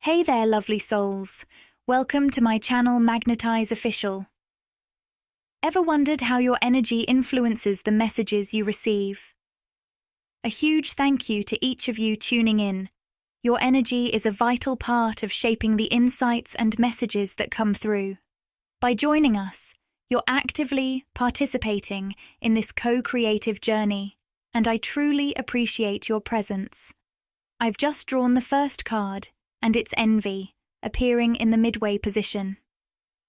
Hey there, lovely souls. Welcome to my channel Magnetize Official. Ever wondered how your energy influences the messages you receive? A huge thank you to each of you tuning in. Your energy is a vital part of shaping the insights and messages that come through. By joining us, you're actively participating in this co-creative journey, and I truly appreciate your presence. I've just drawn the first card, and it's envy, appearing in the midway position.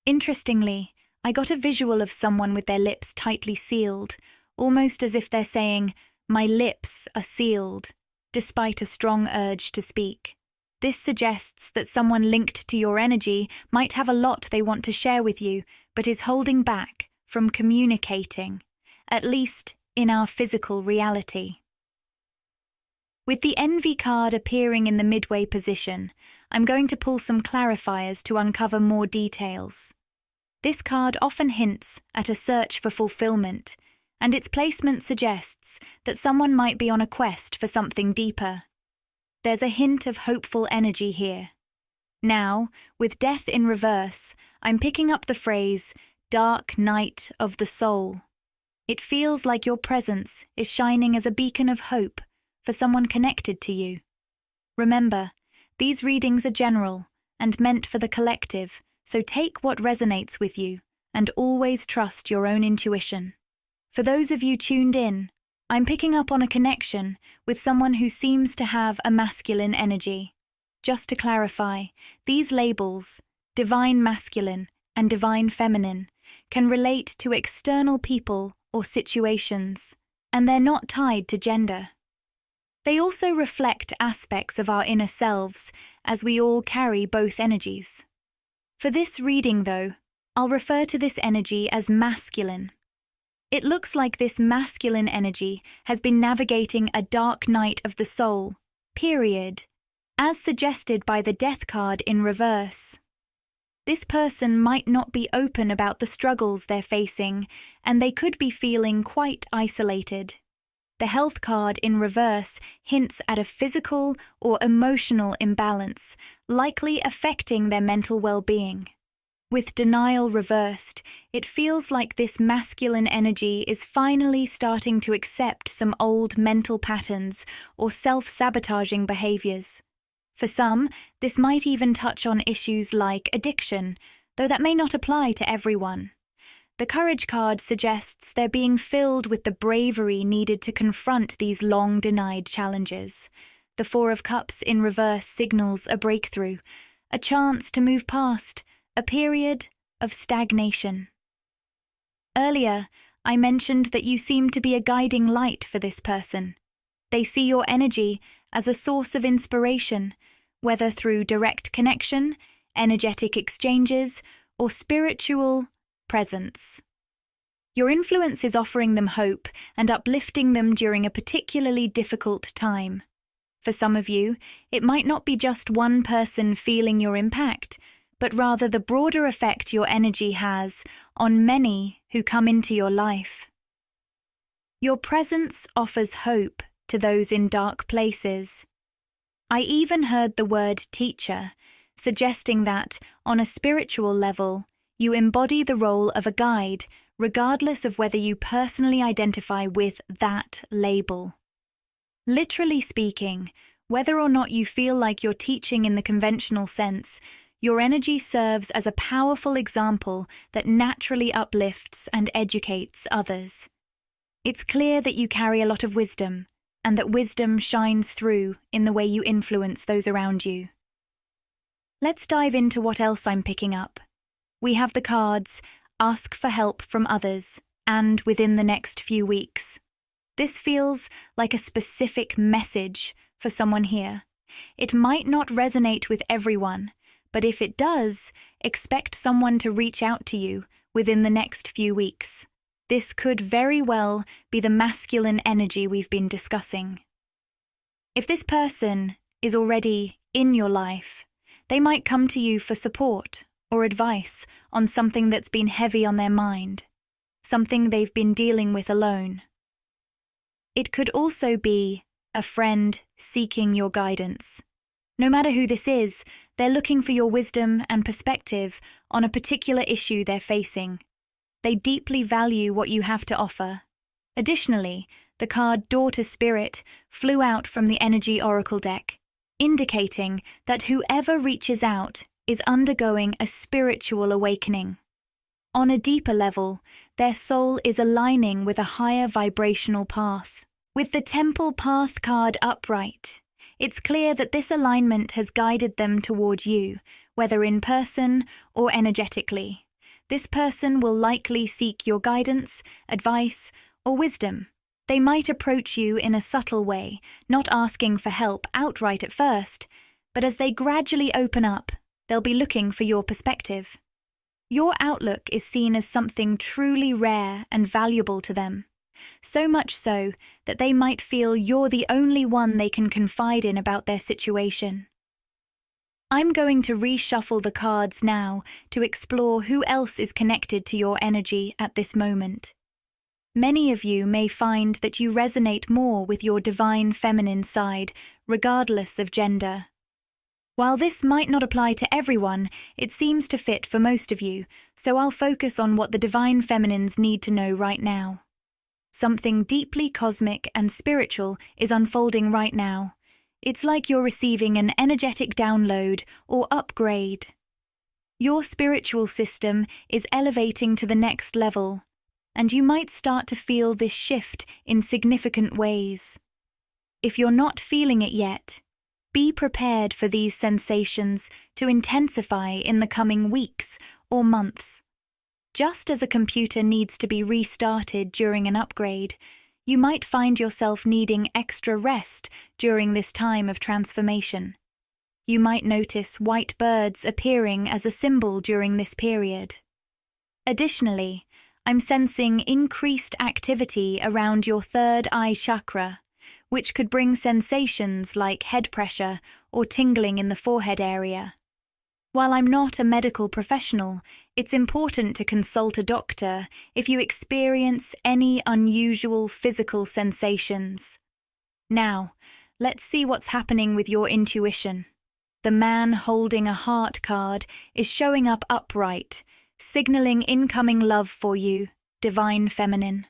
Interestingly, I got a visual of someone with their lips tightly sealed, almost as if they're saying, "My lips are sealed," despite a strong urge to speak. This suggests that someone linked to your energy might have a lot they want to share with you, but is holding back from communicating, at least in our physical reality. With the envy card appearing in the midway position, I'm going to pull some clarifiers to uncover more details. This card often hints at a search for fulfillment, and its placement suggests that someone might be on a quest for something deeper. There's a hint of hopeful energy here. Now, with death in reverse, I'm picking up the phrase, "dark night of the soul." It feels like your presence is shining as a beacon of hope for someone connected to you. Remember, these readings are general and meant for the collective, so take what resonates with you and always trust your own intuition. For those of you tuned in, I'm picking up on a connection with someone who seems to have a masculine energy. Just to clarify, these labels, divine masculine and divine feminine, can relate to external people or situations, and they're not tied to gender. They also reflect aspects of our inner selves, as we all carry both energies. For this reading, though, I'll refer to this energy as masculine. It looks like this masculine energy has been navigating a dark night of the soul, period, as suggested by the death card in reverse. This person might not be open about the struggles they're facing, and they could be feeling quite isolated. The health card in reverse hints at a physical or emotional imbalance, likely affecting their mental well-being. With denial reversed, it feels like this masculine energy is finally starting to accept some old mental patterns or self-sabotaging behaviors. For some, this might even touch on issues like addiction, though that may not apply to everyone. The Courage card suggests they're being filled with the bravery needed to confront these long-denied challenges. The Four of Cups in reverse signals a breakthrough, a chance to move past a period of stagnation. Earlier, I mentioned that you seem to be a guiding light for this person. They see your energy as a source of inspiration, whether through direct connection, energetic exchanges, or spiritual presence. Your influence is offering them hope and uplifting them during a particularly difficult time. For some of you, it might not be just one person feeling your impact, but rather the broader effect your energy has on many who come into your life. Your presence offers hope to those in dark places. I even heard the word teacher, suggesting that, on a spiritual level, you embody the role of a guide, regardless of whether you personally identify with that label. Literally speaking, whether or not you feel like you're teaching in the conventional sense, your energy serves as a powerful example that naturally uplifts and educates others. It's clear that you carry a lot of wisdom, and that wisdom shines through in the way you influence those around you. Let's dive into what else I'm picking up. We have the cards, ask for help from others, and within the next few weeks. This feels like a specific message for someone here. It might not resonate with everyone, but if it does, expect someone to reach out to you within the next few weeks. This could very well be the masculine energy we've been discussing. If this person is already in your life, they might come to you for support or advice on something that's been heavy on their mind, something they've been dealing with alone. It could also be a friend seeking your guidance. No matter who this is, they're looking for your wisdom and perspective on a particular issue they're facing. They deeply value what you have to offer. Additionally, the card Daughter Spirit flew out from the Energy Oracle deck, indicating that whoever reaches out is undergoing a spiritual awakening. On a deeper level, their soul is aligning with a higher vibrational path. With the Temple Path card upright, it's clear that this alignment has guided them toward you, whether in person or energetically. This person will likely seek your guidance, advice, or wisdom. They might approach you in a subtle way, not asking for help outright at first, but as they gradually open up, they'll be looking for your perspective. Your outlook is seen as something truly rare and valuable to them, so much so that they might feel you're the only one they can confide in about their situation. I'm going to reshuffle the cards now to explore who else is connected to your energy at this moment. Many of you may find that you resonate more with your divine feminine side, regardless of gender. While this might not apply to everyone, it seems to fit for most of you, so I'll focus on what the divine feminines need to know right now. Something deeply cosmic and spiritual is unfolding right now. It's like you're receiving an energetic download or upgrade. Your spiritual system is elevating to the next level, and you might start to feel this shift in significant ways. If you're not feeling it yet, be prepared for these sensations to intensify in the coming weeks or months. Just as a computer needs to be restarted during an upgrade, you might find yourself needing extra rest during this time of transformation. You might notice white birds appearing as a symbol during this period. Additionally, I'm sensing increased activity around your third eye chakra, which could bring sensations like head pressure or tingling in the forehead area. While I'm not a medical professional, it's important to consult a doctor if you experience any unusual physical sensations. Now, let's see what's happening with your intuition. The man holding a heart card is showing up upright, signaling incoming love for you, divine feminine.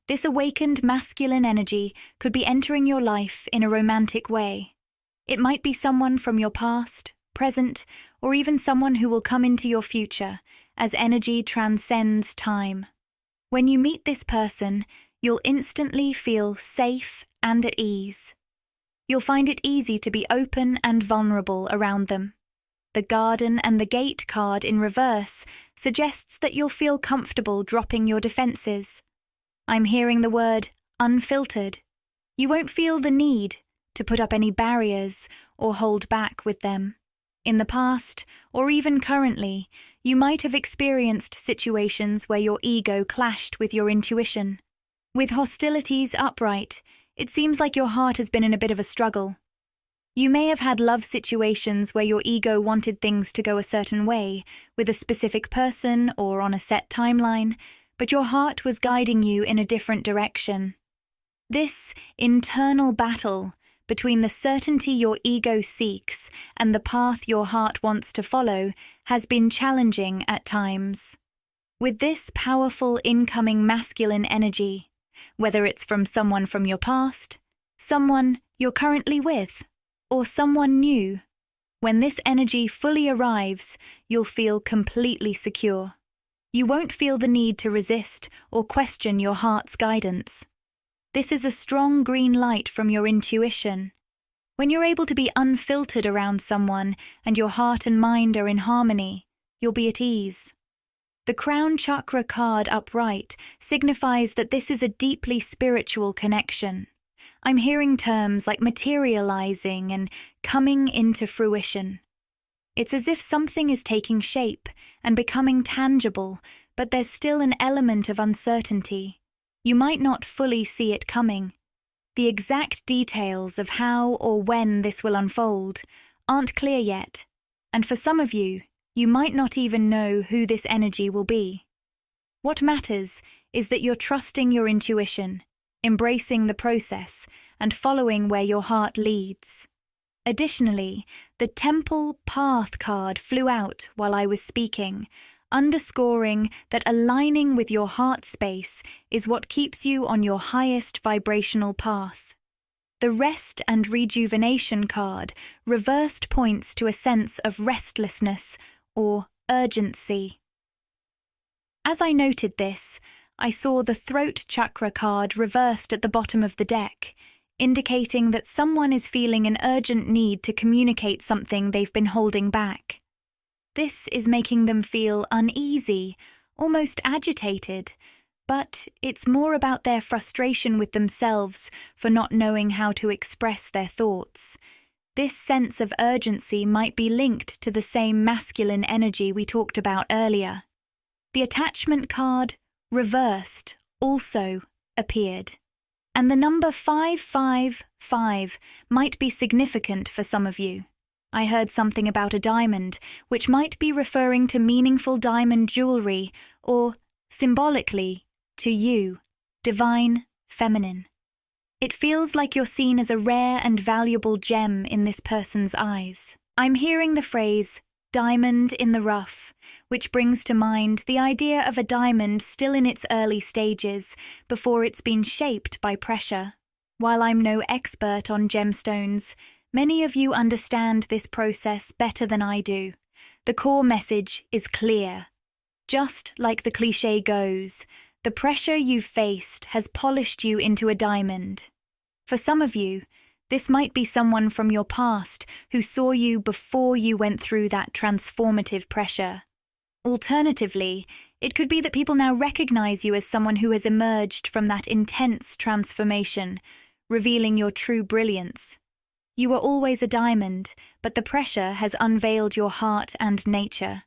This awakened masculine energy could be entering your life in a romantic way. It might be someone from your past, present, or even someone who will come into your future, as energy transcends time. When you meet this person, you'll instantly feel safe and at ease. You'll find it easy to be open and vulnerable around them. The Garden and the Gate card in reverse suggests that you'll feel comfortable dropping your defenses. I'm hearing the word unfiltered. You won't feel the need to put up any barriers or hold back with them. In the past, or even currently, you might have experienced situations where your ego clashed with your intuition. With hostilities upright, it seems like your heart has been in a bit of a struggle. You may have had love situations where your ego wanted things to go a certain way, with a specific person or on a set timeline, but your heart was guiding you in a different direction. This internal battle between the certainty your ego seeks and the path your heart wants to follow has been challenging at times. With this powerful incoming masculine energy, whether it's from someone from your past, someone you're currently with, or someone new, when this energy fully arrives, you'll feel completely secure. You won't feel the need to resist or question your heart's guidance. This is a strong green light from your intuition. When you're able to be unfiltered around someone and your heart and mind are in harmony, you'll be at ease. The Crown Chakra card upright signifies that this is a deeply spiritual connection. I'm hearing terms like materializing and coming into fruition. It's as if something is taking shape and becoming tangible, but there's still an element of uncertainty. You might not fully see it coming. The exact details of how or when this will unfold aren't clear yet, and for some of you, you might not even know who this energy will be. What matters is that you're trusting your intuition, embracing the process, and following where your heart leads. Additionally, the Temple Path card flew out while I was speaking, underscoring that aligning with your heart space is what keeps you on your highest vibrational path. The Rest and Rejuvenation card reversed points to a sense of restlessness or urgency. As I noted this, I saw the Throat Chakra card reversed at the bottom of the deck, indicating that someone is feeling an urgent need to communicate something they've been holding back. This is making them feel uneasy, almost agitated, but it's more about their frustration with themselves for not knowing how to express their thoughts. This sense of urgency might be linked to the same masculine energy we talked about earlier. The Attachment card, reversed, also appeared. And the number 555 might be significant for some of you. I heard something about a diamond, which might be referring to meaningful diamond jewelry, or, symbolically, to you, divine feminine. It feels like you're seen as a rare and valuable gem in this person's eyes. I'm hearing the phrase, diamond in the rough, which brings to mind the idea of a diamond still in its early stages, before it's been shaped by pressure. While I'm no expert on gemstones, many of you understand this process better than I do. The core message is clear. Just like the cliché goes, the pressure you've faced has polished you into a diamond. For some of you, this might be someone from your past who saw you before you went through that transformative pressure. Alternatively, it could be that people now recognize you as someone who has emerged from that intense transformation, revealing your true brilliance. You were always a diamond, but the pressure has unveiled your heart and nature.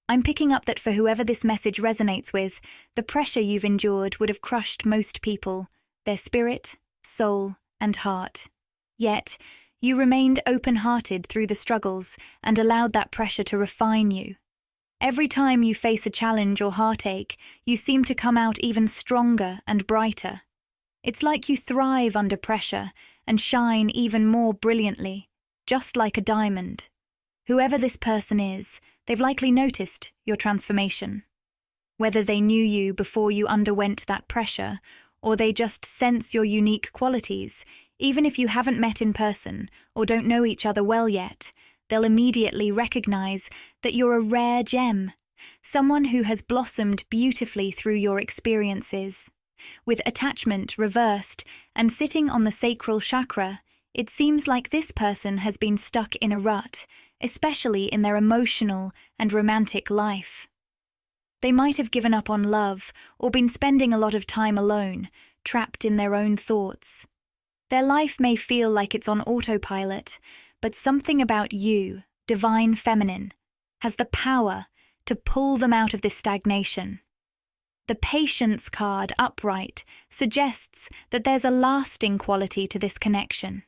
I'm picking up that for whoever this message resonates with, the pressure you've endured would have crushed most people, their spirit, soul, and heart. Yet, you remained open-hearted through the struggles and allowed that pressure to refine you. Every time you face a challenge or heartache, you seem to come out even stronger and brighter. It's like you thrive under pressure and shine even more brilliantly, just like a diamond. Whoever this person is, they've likely noticed your transformation. Whether they knew you before you underwent that pressure, or they just sense your unique qualities, even if you haven't met in person or don't know each other well yet, they'll immediately recognize that you're a rare gem, someone who has blossomed beautifully through your experiences. With attachment reversed and sitting on the sacral chakra, it seems like this person has been stuck in a rut, especially in their emotional and romantic life. They might have given up on love or been spending a lot of time alone, trapped in their own thoughts. Their life may feel like it's on autopilot, but something about you, divine feminine, has the power to pull them out of this stagnation. The Patience card upright suggests that there's a lasting quality to this connection.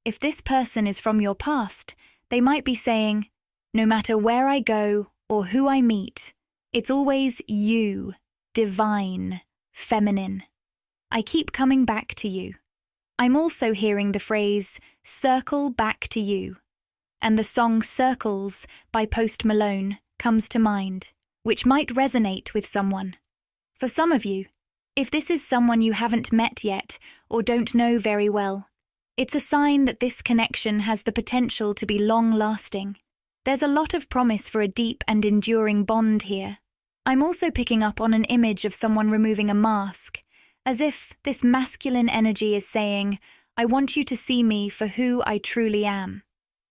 If this person is from your past, they might be saying, no matter where I go or who I meet, it's always you, divine, feminine. I keep coming back to you. I'm also hearing the phrase, circle back to you, and the song Circles by Post Malone comes to mind, which might resonate with someone. For some of you, if this is someone you haven't met yet or don't know very well, it's a sign that this connection has the potential to be long-lasting. There's a lot of promise for a deep and enduring bond here. I'm also picking up on an image of someone removing a mask, as if this masculine energy is saying, I want you to see me for who I truly am.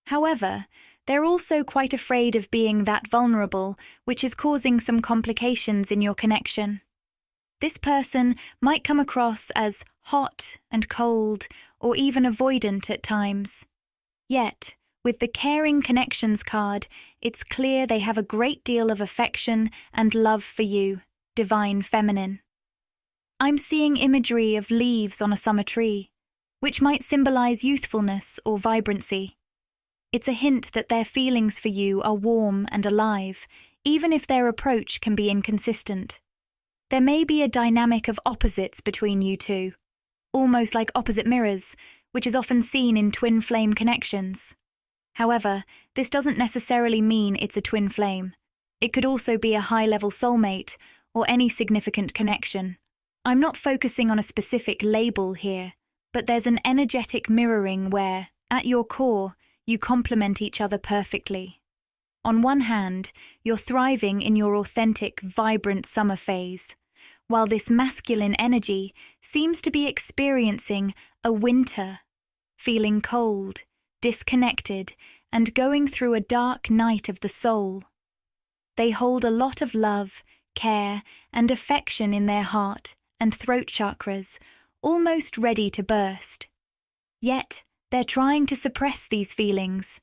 However, they're also quite afraid of being that vulnerable, which is causing some complications in your connection. This person might come across as hot and cold, or even avoidant at times. Yet, with the Caring Connections card, it's clear they have a great deal of affection and love for you, divine feminine. I'm seeing imagery of leaves on a summer tree, which might symbolize youthfulness or vibrancy. It's a hint that their feelings for you are warm and alive, even if their approach can be inconsistent. There may be a dynamic of opposites between you two, almost like opposite mirrors, which is often seen in twin flame connections. However, this doesn't necessarily mean it's a twin flame. It could also be a high-level soulmate or any significant connection. I'm not focusing on a specific label here, but there's an energetic mirroring where, at your core, you complement each other perfectly. On one hand, you're thriving in your authentic, vibrant summer phase, while this masculine energy seems to be experiencing a winter, feeling cold, disconnected, and going through a dark night of the soul. They hold a lot of love, care, and affection in their heart and throat chakras, almost ready to burst. Yet, they're trying to suppress these feelings.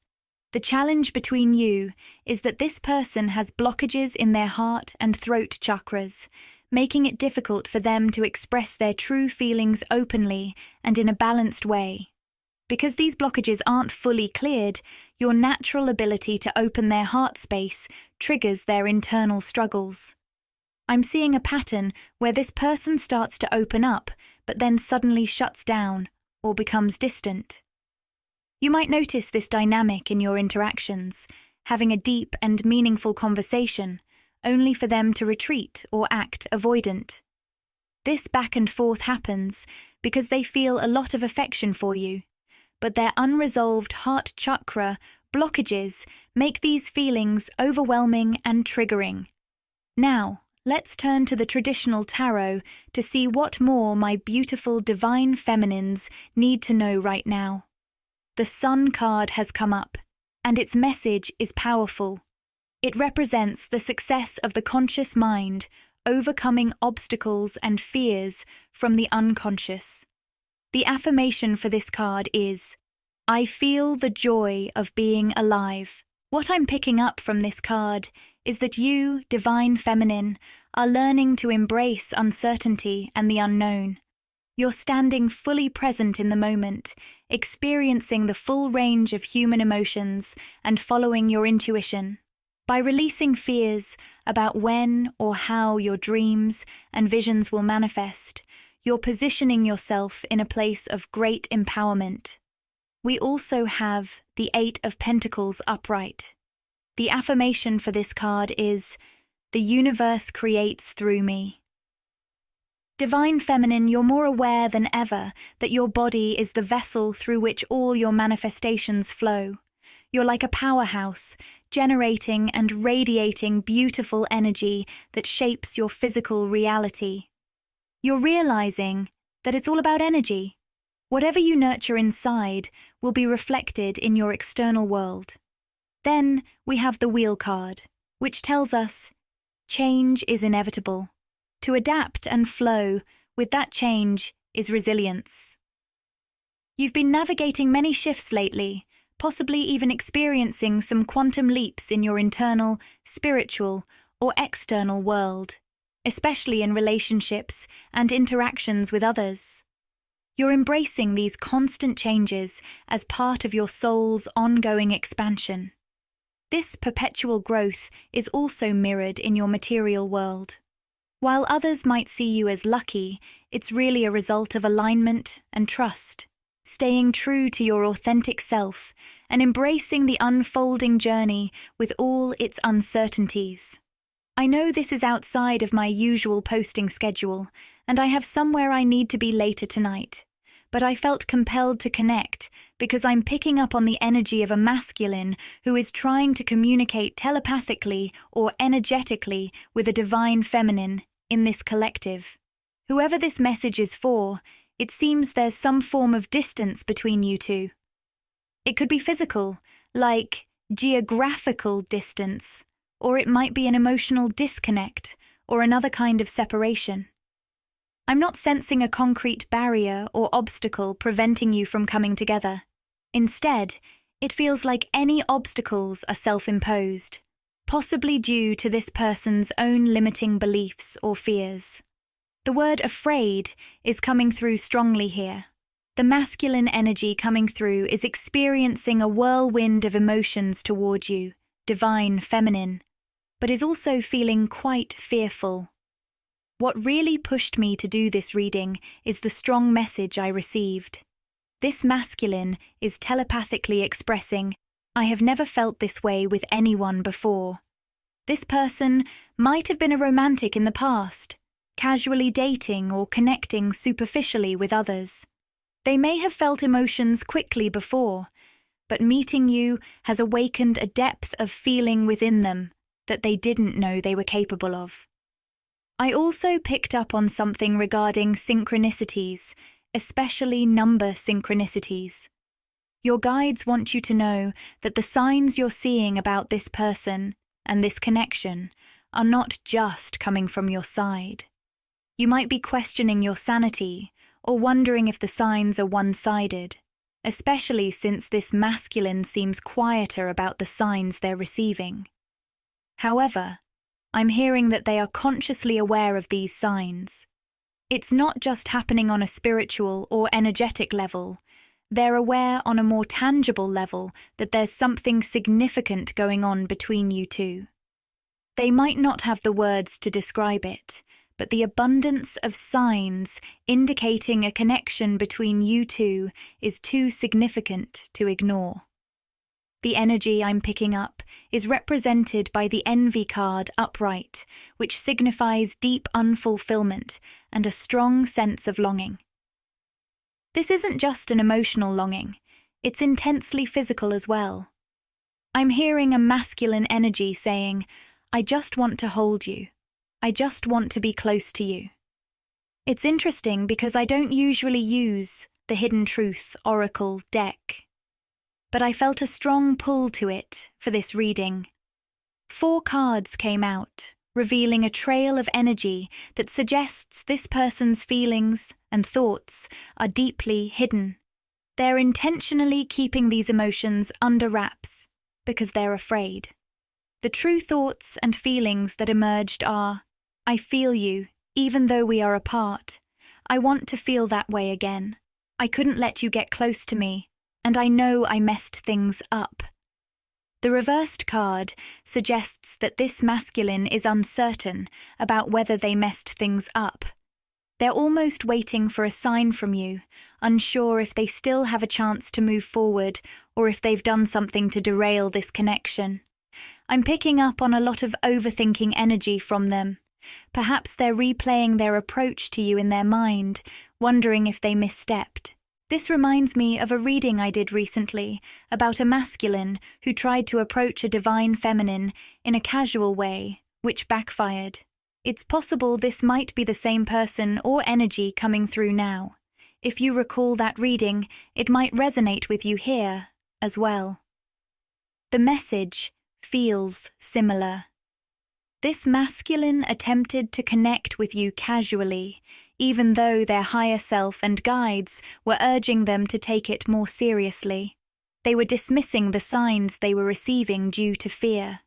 The challenge between you is that this person has blockages in their heart and throat chakras, making it difficult for them to express their true feelings openly and in a balanced way. Because these blockages aren't fully cleared, your natural ability to open their heart space triggers their internal struggles. I'm seeing a pattern where this person starts to open up, but then suddenly shuts down or becomes distant. You might notice this dynamic in your interactions, having a deep and meaningful conversation, only for them to retreat or act avoidant. This back and forth happens because they feel a lot of affection for you, but their unresolved heart chakra blockages make these feelings overwhelming and triggering. Now, let's turn to the traditional tarot to see what more my beautiful divine feminines need to know right now. The Sun card has come up, and its message is powerful. It represents the success of the conscious mind, overcoming obstacles and fears from the unconscious. The affirmation for this card is, "I feel the joy of being alive." What I'm picking up from this card is that you, divine feminine, are learning to embrace uncertainty and the unknown. You're standing fully present in the moment, experiencing the full range of human emotions and following your intuition. By releasing fears about when or how your dreams and visions will manifest, you're positioning yourself in a place of great empowerment. We also have the Eight of Pentacles upright. The affirmation for this card is, "The universe creates through me." Divine Feminine, you're more aware than ever that your body is the vessel through which all your manifestations flow. You're like a powerhouse, generating and radiating beautiful energy that shapes your physical reality. You're realizing that it's all about energy. Whatever you nurture inside will be reflected in your external world. Then we have the Wheel card, which tells us change is inevitable. To adapt and flow with that change is resilience. You've been navigating many shifts lately, possibly even experiencing some quantum leaps in your internal, spiritual, or external world, especially in relationships and interactions with others. You're embracing these constant changes as part of your soul's ongoing expansion. This perpetual growth is also mirrored in your material world. While others might see you as lucky, it's really a result of alignment and trust, staying true to your authentic self and embracing the unfolding journey with all its uncertainties. I know this is outside of my usual posting schedule, and I have somewhere I need to be later tonight, but I felt compelled to connect because I'm picking up on the energy of a masculine who is trying to communicate telepathically or energetically with a divine feminine in this collective. Whoever this message is for, it seems there's some form of distance between you two. It could be physical, like geographical distance, or it might be an emotional disconnect or another kind of separation. I'm not sensing a concrete barrier or obstacle preventing you from coming together. Instead, it feels like any obstacles are self-imposed, possibly due to this person's own limiting beliefs or fears. The word afraid is coming through strongly here. The masculine energy coming through is experiencing a whirlwind of emotions toward you, divine feminine, but is also feeling quite fearful. What really pushed me to do this reading is the strong message I received. This masculine is telepathically expressing, I have never felt this way with anyone before. This person might have been a romantic in the past, casually dating or connecting superficially with others. They may have felt emotions quickly before, but meeting you has awakened a depth of feeling within them that they didn't know they were capable of. I also picked up on something regarding synchronicities, especially number synchronicities. Your guides want you to know that the signs you're seeing about this person and this connection are not just coming from your side. You might be questioning your sanity or wondering if the signs are one-sided, especially since this masculine seems quieter about the signs they're receiving. However, I'm hearing that they are consciously aware of these signs. It's not just happening on a spiritual or energetic level. They're aware on a more tangible level that there's something significant going on between you two. They might not have the words to describe it, but the abundance of signs indicating a connection between you two is too significant to ignore. The energy I'm picking up is represented by the envy card upright, which signifies deep unfulfillment and a strong sense of longing. This isn't just an emotional longing, it's intensely physical as well. I'm hearing a masculine energy saying, "I just want to hold you. I just want to be close to you." It's interesting because I don't usually use the Hidden Truth Oracle deck, but I felt a strong pull to it for this reading. 4 cards came out, revealing a trail of energy that suggests this person's feelings and thoughts are deeply hidden. They're intentionally keeping these emotions under wraps because they're afraid. The true thoughts and feelings that emerged are, "I feel you, even though we are apart. I want to feel that way again. I couldn't let you get close to me, and I know I messed things up." The reversed card suggests that this masculine is uncertain about whether they messed things up. They're almost waiting for a sign from you, unsure if they still have a chance to move forward or if they've done something to derail this connection. I'm picking up on a lot of overthinking energy from them. Perhaps they're replaying their approach to you in their mind, wondering if they misstepped. This reminds me of a reading I did recently about a masculine who tried to approach a divine feminine in a casual way, which backfired. It's possible this might be the same person or energy coming through now. If you recall that reading, it might resonate with you here as well. The message feels similar. This masculine attempted to connect with you casually, even though their higher self and guides were urging them to take it more seriously. They were dismissing the signs they were receiving due to fear.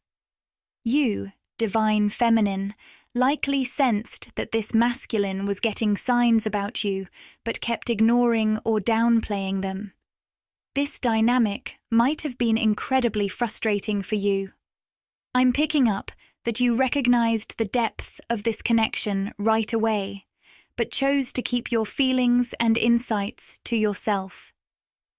You, divine feminine, likely sensed that this masculine was getting signs about you, but kept ignoring or downplaying them. This dynamic might have been incredibly frustrating for you. I'm picking up that you recognized the depth of this connection right away, but chose to keep your feelings and insights to yourself.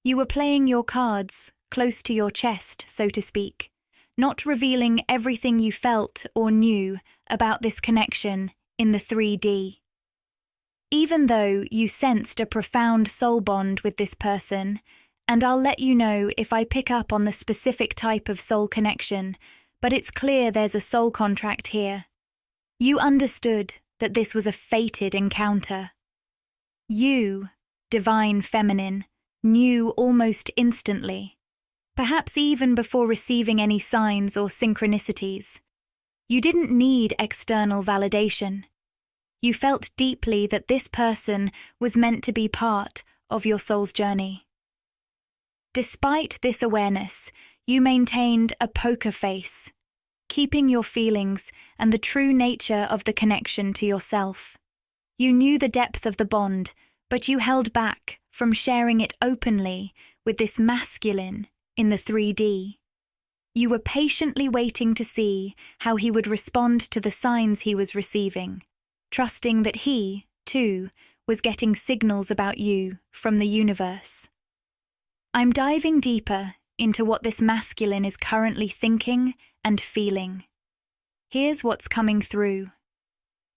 You were playing your cards close to your chest, so to speak, not revealing everything you felt or knew about this connection in the 3D. Even though you sensed a profound soul bond with this person, and I'll let you know if I pick up on the specific type of soul connection, but it's clear there's a soul contract here. You understood that this was a fated encounter. You, divine feminine, knew almost instantly, perhaps even before receiving any signs or synchronicities. You didn't need external validation. You felt deeply that this person was meant to be part of your soul's journey. Despite this awareness, you maintained a poker face, keeping your feelings and the true nature of the connection to yourself. You knew the depth of the bond, but you held back from sharing it openly with this masculine in the 3D. You were patiently waiting to see how he would respond to the signs he was receiving, trusting that he, too, was getting signals about you from the universe. I'm diving deeper into what this masculine is currently thinking and feeling. Here's what's coming through.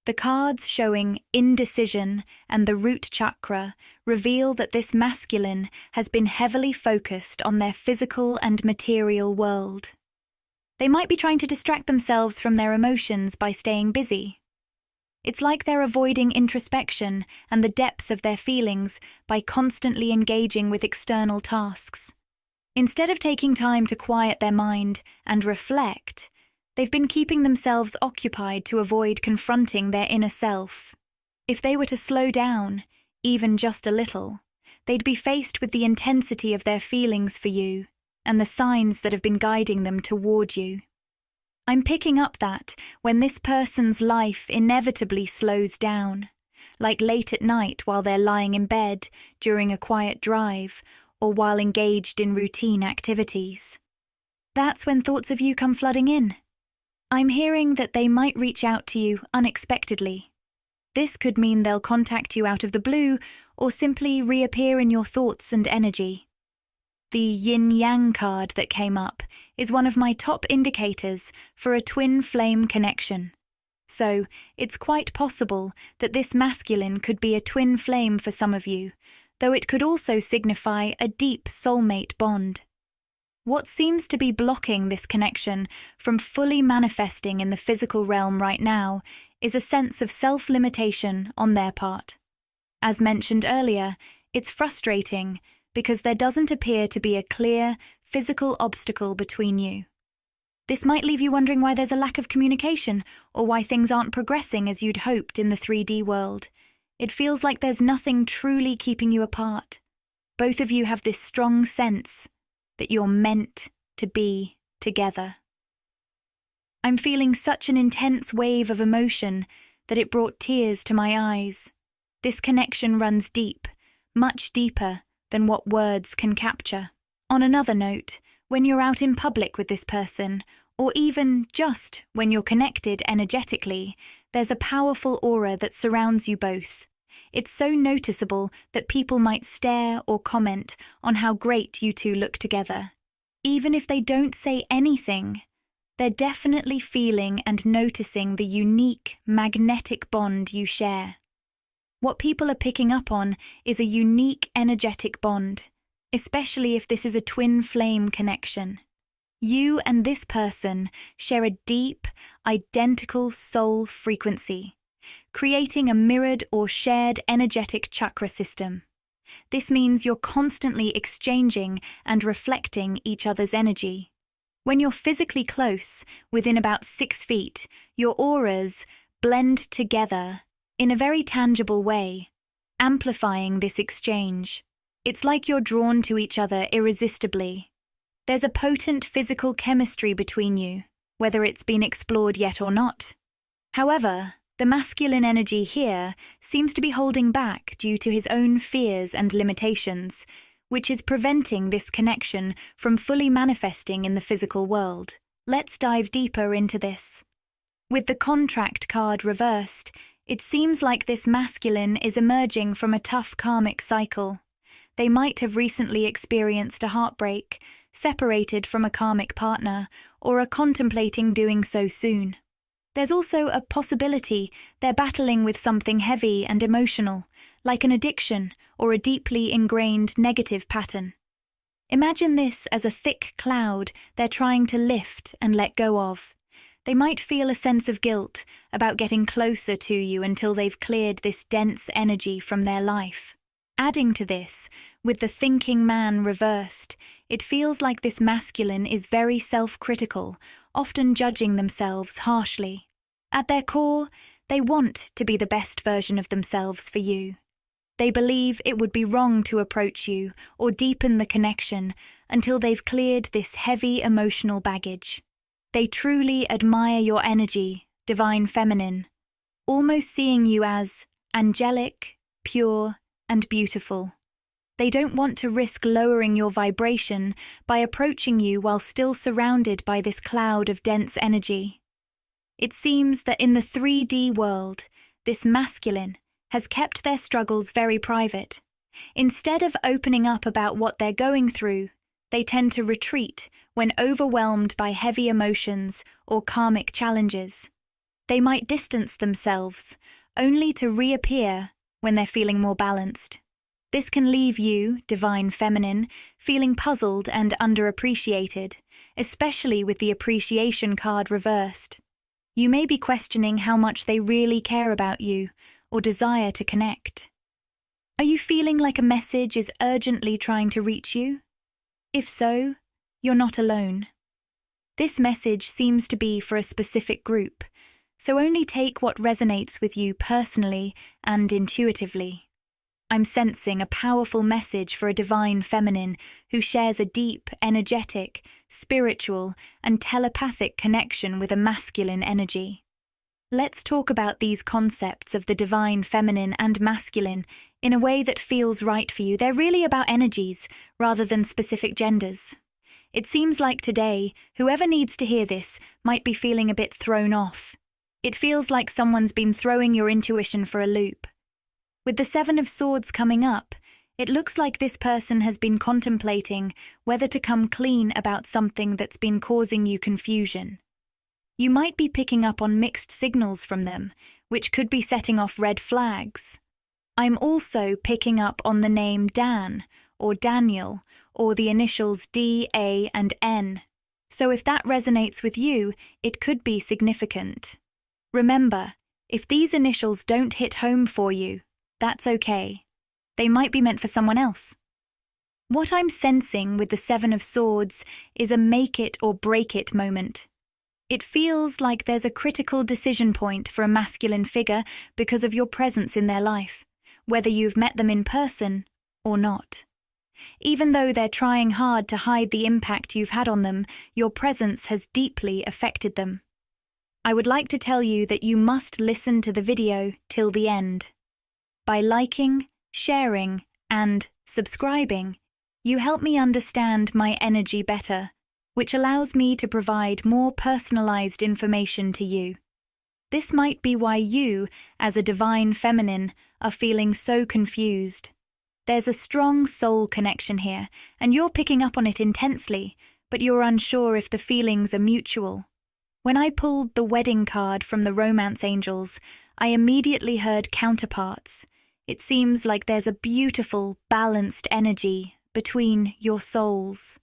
The cards showing indecision and the root chakra reveal that this masculine has been heavily focused on their physical and material world. They might be trying to distract themselves from their emotions by staying busy. It's like they're avoiding introspection and the depth of their feelings by constantly engaging with external tasks. Instead of taking time to quiet their mind and reflect, they've been keeping themselves occupied to avoid confronting their inner self. If they were to slow down, even just a little, they'd be faced with the intensity of their feelings for you and the signs that have been guiding them toward you. I'm picking up that when this person's life inevitably slows down, like late at night while they're lying in bed, during a quiet drive, or while engaged in routine activities. That's when thoughts of you come flooding in. I'm hearing that they might reach out to you unexpectedly. This could mean they'll contact you out of the blue or simply reappear in your thoughts and energy. The yin-yang card that came up is one of my top indicators for a twin flame connection. So, it's quite possible that this masculine could be a twin flame for some of you, though it could also signify a deep soulmate bond. What seems to be blocking this connection from fully manifesting in the physical realm right now is a sense of self-limitation on their part. As mentioned earlier, it's frustrating because there doesn't appear to be a clear, physical obstacle between you. This might leave you wondering why there's a lack of communication or why things aren't progressing as you'd hoped in the 3D world. It feels like there's nothing truly keeping you apart. Both of you have this strong sense that you're meant to be together. I'm feeling such an intense wave of emotion that it brought tears to my eyes. This connection runs deep, much deeper than what words can capture. On another note, when you're out in public with this person, or even just when you're connected energetically, there's a powerful aura that surrounds you both. It's so noticeable that people might stare or comment on how great you two look together. Even if they don't say anything, they're definitely feeling and noticing the unique, magnetic bond you share. What people are picking up on is a unique energetic bond, especially if this is a twin flame connection. You and this person share a deep, identical soul frequency, creating a mirrored or shared energetic chakra system. This means you're constantly exchanging and reflecting each other's energy. When you're physically close, within about 6 feet, your auras blend together in a very tangible way, amplifying this exchange. It's like you're drawn to each other irresistibly. There's a potent physical chemistry between you, whether it's been explored yet or not. However, the masculine energy here seems to be holding back due to his own fears and limitations, which is preventing this connection from fully manifesting in the physical world. Let's dive deeper into this. With the contract card reversed, it seems like this masculine is emerging from a tough karmic cycle. They might have recently experienced a heartbreak, separated from a karmic partner, or are contemplating doing so soon. There's also a possibility they're battling with something heavy and emotional, like an addiction or a deeply ingrained negative pattern. Imagine this as a thick cloud they're trying to lift and let go of. They might feel a sense of guilt about getting closer to you until they've cleared this dense energy from their life. Adding to this, with the thinking man reversed, it feels like this masculine is very self-critical, often judging themselves harshly. At their core, they want to be the best version of themselves for you. They believe it would be wrong to approach you or deepen the connection until they've cleared this heavy emotional baggage. They truly admire your energy, divine feminine, almost seeing you as angelic, pure, and beautiful. They don't want to risk lowering your vibration by approaching you while still surrounded by this cloud of dense energy. It seems that in the 3D world, this masculine has kept their struggles very private. Instead of opening up about what they're going through, They tend to retreat when overwhelmed by heavy emotions or karmic challenges. They might distance themselves, only to reappear when they're feeling more balanced. This can leave you, Divine Feminine, feeling puzzled and underappreciated, especially with the appreciation card reversed. You may be questioning how much they really care about you or desire to connect. Are you feeling like a message is urgently trying to reach you? If so, you're not alone. This message seems to be for a specific group, so only take what resonates with you personally and intuitively. I'm sensing a powerful message for a Divine Feminine who shares a deep, energetic, spiritual, and telepathic connection with a masculine energy. Let's talk about these concepts of the Divine Feminine and masculine in a way that feels right for you. They're really about energies rather than specific genders. It seems like today, whoever needs to hear this might be feeling a bit thrown off. It feels like someone's been throwing your intuition for a loop. With the Seven of Swords coming up, it looks like this person has been contemplating whether to come clean about something that's been causing you confusion. You might be picking up on mixed signals from them, which could be setting off red flags. I'm also picking up on the name Dan or Daniel or the initials D, A, and N. So if that resonates with you, it could be significant. Remember, if these initials don't hit home for you, that's okay. They might be meant for someone else. What I'm sensing with the Seven of Swords is a make it or break it moment. It feels like there's a critical decision point for a masculine figure because of your presence in their life, whether you've met them in person or not. Even though they're trying hard to hide the impact you've had on them, your presence has deeply affected them. I would like to tell you that you must listen to the video till the end. By liking, sharing, and subscribing, you help me understand my energy better, which allows me to provide more personalized information to you. This might be why you, as a Divine Feminine, are feeling so confused. There's a strong soul connection here, and you're picking up on it intensely, but you're unsure if the feelings are mutual. When I pulled the wedding card from the Romance Angels, I immediately heard counterparts. It seems like there's a beautiful, balanced energy between your souls.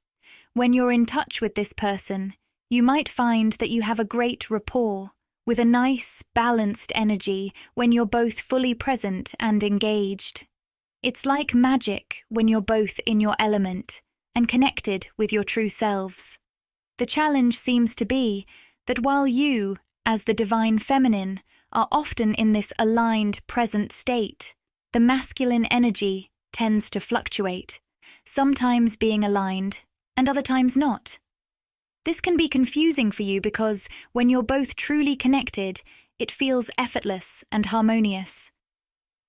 When you're in touch with this person, you might find that you have a great rapport, with a nice, balanced energy when you're both fully present and engaged. It's like magic when you're both in your element and connected with your true selves. The challenge seems to be that while you, as the Divine Feminine, are often in this aligned present state, the masculine energy tends to fluctuate, sometimes being aligned and other times not. This can be confusing for you because when you're both truly connected, it feels effortless and harmonious.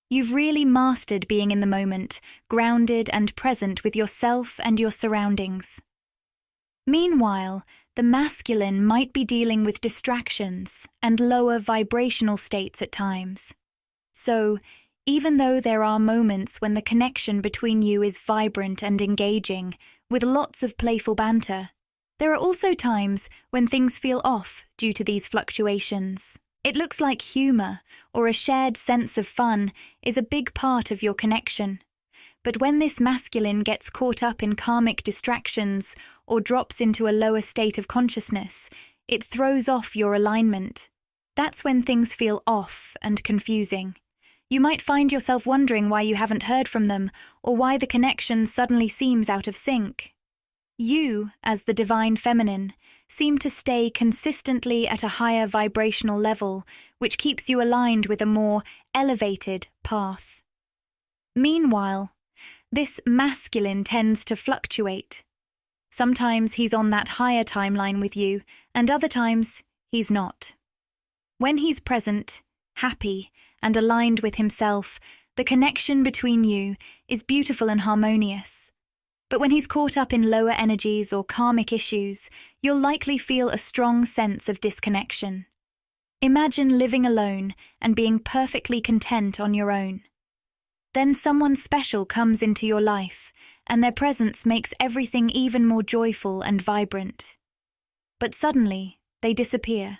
You've really mastered being in the moment, grounded and present with yourself and your surroundings. Meanwhile, the masculine might be dealing with distractions and lower vibrational states at times. So, even though there are moments when the connection between you is vibrant and engaging, with lots of playful banter, there are also times when things feel off due to these fluctuations. It looks like humor or a shared sense of fun is a big part of your connection. But when this masculine gets caught up in karmic distractions or drops into a lower state of consciousness, it throws off your alignment. That's when things feel off and confusing. You might find yourself wondering why you haven't heard from them or why the connection suddenly seems out of sync. You, as the Divine Feminine, seem to stay consistently at a higher vibrational level, which keeps you aligned with a more elevated path. Meanwhile, this masculine tends to fluctuate. Sometimes he's on that higher timeline with you, and other times he's not. When he's present, happy, and aligned with himself, the connection between you is beautiful and harmonious. But when he's caught up in lower energies or karmic issues, you'll likely feel a strong sense of disconnection. Imagine living alone and being perfectly content on your own. Then someone special comes into your life, and their presence makes everything even more joyful and vibrant. But suddenly, they disappear,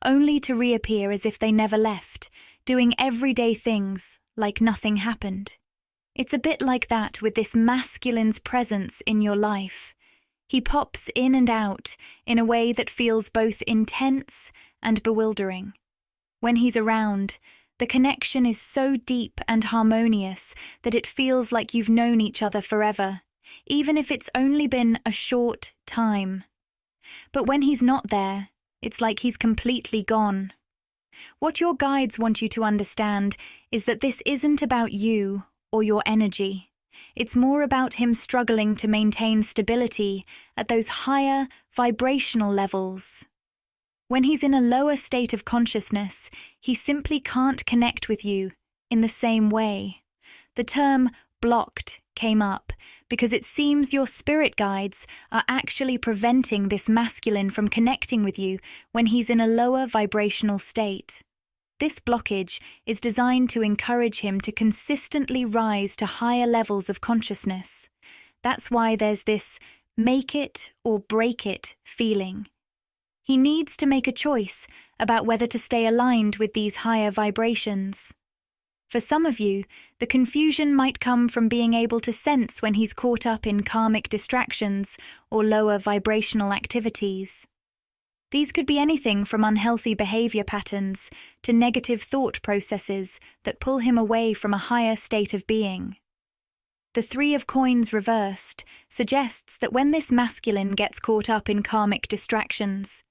only to reappear as if they never left, doing everyday things like nothing happened. It's a bit like that with this masculine's presence in your life. He pops in and out in a way that feels both intense and bewildering. When he's around, the connection is so deep and harmonious that it feels like you've known each other forever, even if it's only been a short time. But when he's not there, it's like he's completely gone. What your guides want you to understand is that this isn't about you or your energy. It's more about him struggling to maintain stability at those higher vibrational levels. When he's in a lower state of consciousness, he simply can't connect with you in the same way. The term blocked came up because it seems your spirit guides are actually preventing this masculine from connecting with you when he's in a lower vibrational state. This blockage is designed to encourage him to consistently rise to higher levels of consciousness. That's why there's this make it or break it feeling. He needs to make a choice about whether to stay aligned with these higher vibrations. For some of you, the confusion might come from being able to sense when he's caught up in karmic distractions or lower vibrational activities. These could be anything from unhealthy behavior patterns to negative thought processes that pull him away from a higher state of being. The Three of Coins reversed suggests that when this masculine gets caught up in karmic distractions,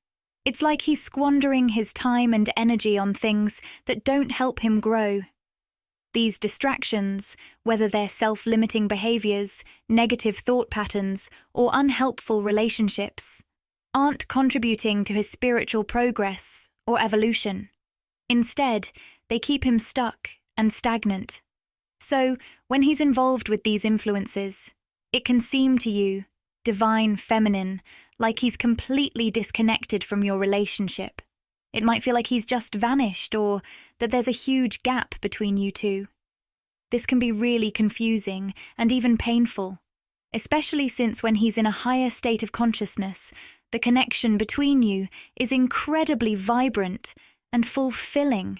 it's like he's squandering his time and energy on things that don't help him grow. These distractions, whether they're self-limiting behaviors, negative thought patterns, or unhelpful relationships, aren't contributing to his spiritual progress or evolution. Instead, they keep him stuck and stagnant. So, when he's involved with these influences, it can seem to you, divine feminine, like he's completely disconnected from your relationship. It might feel like he's just vanished or that there's a huge gap between you two. This can be really confusing and even painful, especially since when he's in a higher state of consciousness, the connection between you is incredibly vibrant and fulfilling.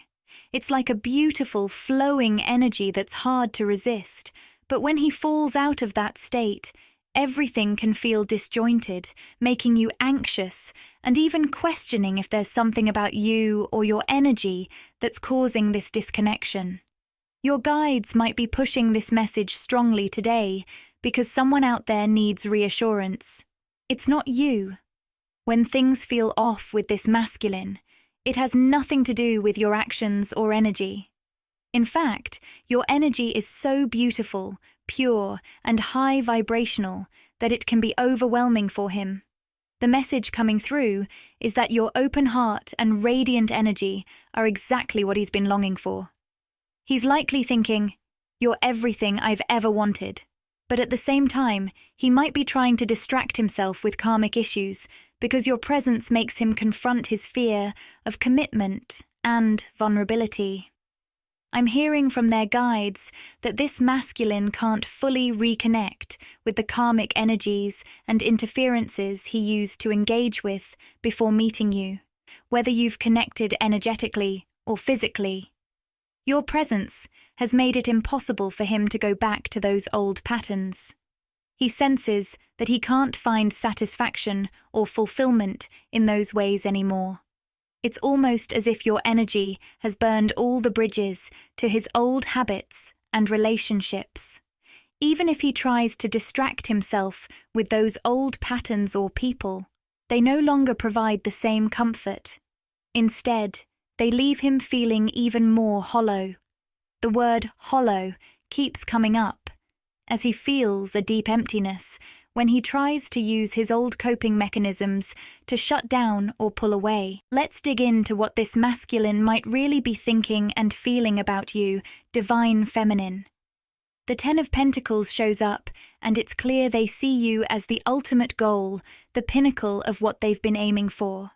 It's like a beautiful, flowing energy that's hard to resist, but when he falls out of that state, everything can feel disjointed, making you anxious and even questioning if there's something about you or your energy that's causing this disconnection. Your guides might be pushing this message strongly today because someone out there needs reassurance. It's not you. When things feel off with this masculine, it has nothing to do with your actions or energy. In fact, your energy is so beautiful, pure, and high vibrational that it can be overwhelming for him. The message coming through is that your open heart and radiant energy are exactly what he's been longing for. He's likely thinking, "You're everything I've ever wanted." But at the same time, he might be trying to distract himself with karmic issues because your presence makes him confront his fear of commitment and vulnerability. I'm hearing from their guides that this masculine can't fully reconnect with the karmic energies and interferences he used to engage with before meeting you, whether you've connected energetically or physically. Your presence has made it impossible for him to go back to those old patterns. He senses that he can't find satisfaction or fulfillment in those ways anymore. It's almost as if your energy has burned all the bridges to his old habits and relationships. Even if he tries to distract himself with those old patterns or people, they no longer provide the same comfort. Instead, they leave him feeling even more hollow. The word hollow keeps coming up, as he feels a deep emptiness when he tries to use his old coping mechanisms to shut down or pull away. Let's dig into what this masculine might really be thinking and feeling about you, divine feminine. The Ten of Pentacles shows up, and it's clear they see you as the ultimate goal, the pinnacle of what they've been aiming for.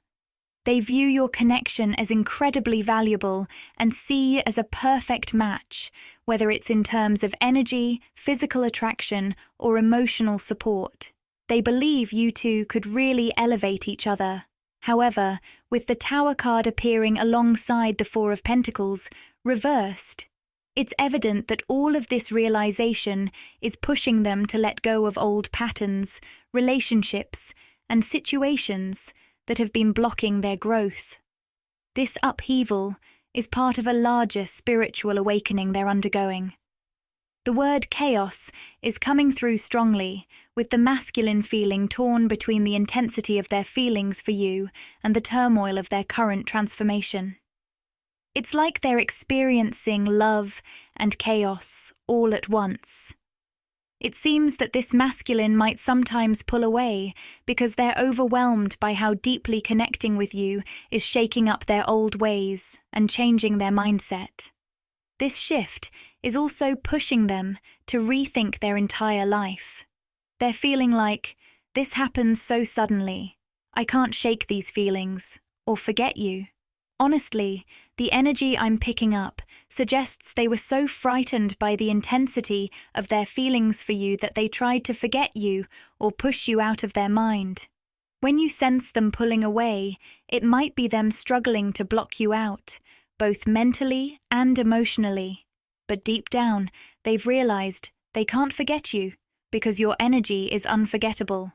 They view your connection as incredibly valuable and see you as a perfect match, whether it's in terms of energy, physical attraction, or emotional support. They believe you two could really elevate each other. However, with the Tower card appearing alongside the Four of Pentacles, reversed, it's evident that all of this realization is pushing them to let go of old patterns, relationships, and situations that have been blocking their growth. This upheaval is part of a larger spiritual awakening they're undergoing. The word chaos is coming through strongly, with the masculine feeling torn between the intensity of their feelings for you and the turmoil of their current transformation. It's like they're experiencing love and chaos all at once. It seems that this masculine might sometimes pull away because they're overwhelmed by how deeply connecting with you is shaking up their old ways and changing their mindset. This shift is also pushing them to rethink their entire life. They're feeling like, this happens so suddenly, I can't shake these feelings, or forget you. Honestly, the energy I'm picking up suggests they were so frightened by the intensity of their feelings for you that they tried to forget you or push you out of their mind. When you sense them pulling away, it might be them struggling to block you out, both mentally and emotionally. But deep down, they've realized they can't forget you because your energy is unforgettable.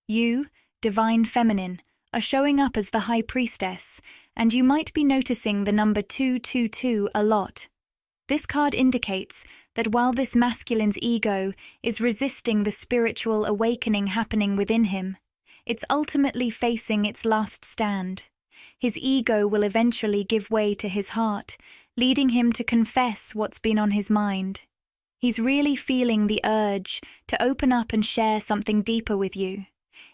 You, Divine Feminine, are showing up as the High Priestess, and you might be noticing the number 222 a lot. This card indicates that while this masculine's ego is resisting the spiritual awakening happening within him, it's ultimately facing its last stand. His ego will eventually give way to his heart, leading him to confess what's been on his mind. He's really feeling the urge to open up and share something deeper with you.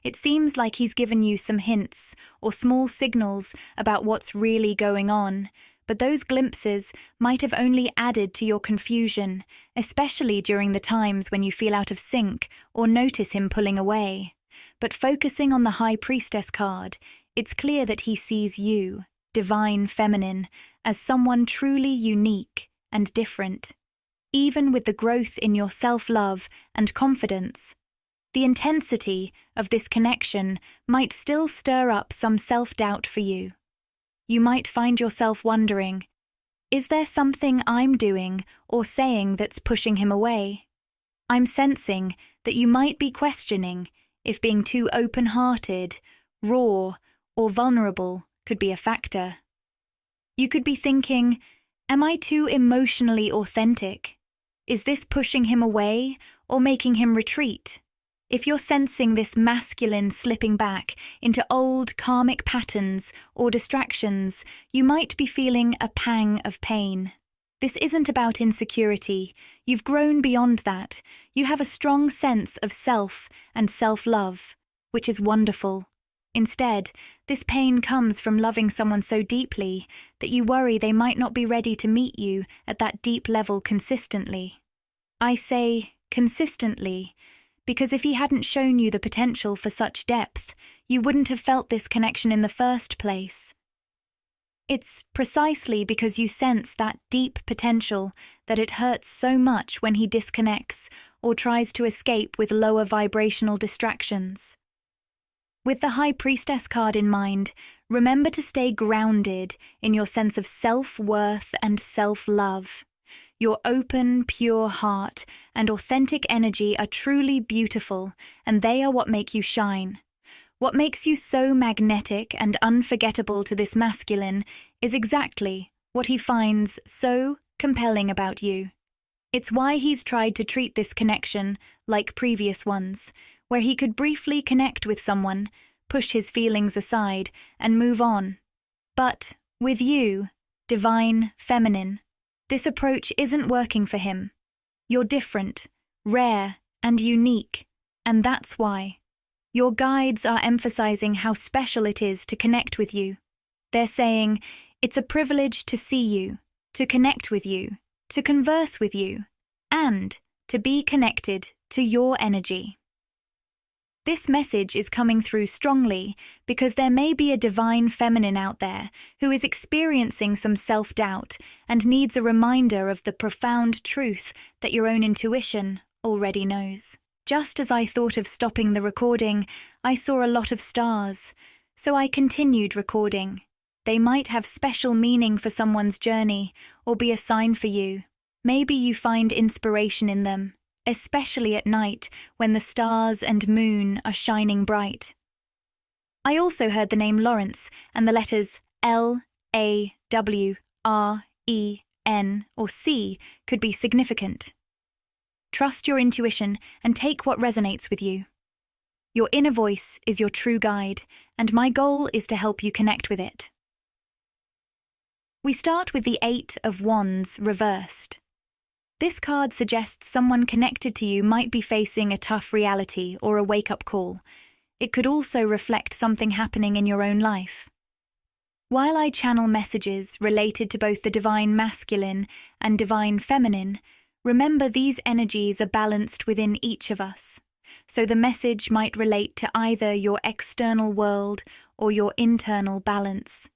It seems like he's given you some hints or small signals about what's really going on, but those glimpses might have only added to your confusion, especially during the times when you feel out of sync or notice him pulling away. But focusing on the High Priestess card, it's clear that he sees you, Divine Feminine, as someone truly unique and different. Even with the growth in your self-love and confidence, the intensity of this connection might still stir up some self-doubt for you. You might find yourself wondering, is there something I'm doing or saying that's pushing him away? I'm sensing that you might be questioning if being too open-hearted, raw, or vulnerable could be a factor. You could be thinking, am I too emotionally authentic? Is this pushing him away or making him retreat? If you're sensing this masculine slipping back into old karmic patterns or distractions, you might be feeling a pang of pain. This isn't about insecurity. You've grown beyond that. You have a strong sense of self and self-love, which is wonderful. Instead, this pain comes from loving someone so deeply that you worry they might not be ready to meet you at that deep level consistently. I say consistently because if he hadn't shown you the potential for such depth, you wouldn't have felt this connection in the first place. It's precisely because you sense that deep potential that it hurts so much when he disconnects or tries to escape with lower vibrational distractions. With the High Priestess card in mind, remember to stay grounded in your sense of self-worth and self-love. Your open, pure heart and authentic energy are truly beautiful, and they are what make you shine. What makes you so magnetic and unforgettable to this masculine is exactly what he finds so compelling about you. It's why he's tried to treat this connection like previous ones, where he could briefly connect with someone, push his feelings aside, and move on. But with you, Divine Feminine, this approach isn't working for him. You're different, rare, and unique, and that's why. Your guides are emphasizing how special it is to connect with you. They're saying, it's a privilege to see you, to connect with you, to converse with you, and to be connected to your energy. This message is coming through strongly because there may be a divine feminine out there who is experiencing some self-doubt and needs a reminder of the profound truth that your own intuition already knows. Just as I thought of stopping the recording, I saw a lot of stars, so I continued recording. They might have special meaning for someone's journey or be a sign for you. Maybe you find inspiration in them, especially at night when the stars and moon are shining bright. I also heard the name Lawrence and the letters L, A, W, R, E, N, or C could be significant. Trust your intuition and take what resonates with you. Your inner voice is your true guide, and my goal is to help you connect with it. We start with the 8 of Wands reversed. This card suggests someone connected to you might be facing a tough reality or a wake-up call. It could also reflect something happening in your own life. While I channel messages related to both the divine masculine and divine feminine, remember these energies are balanced within each of us, so the message might relate to either your external world or your internal balance.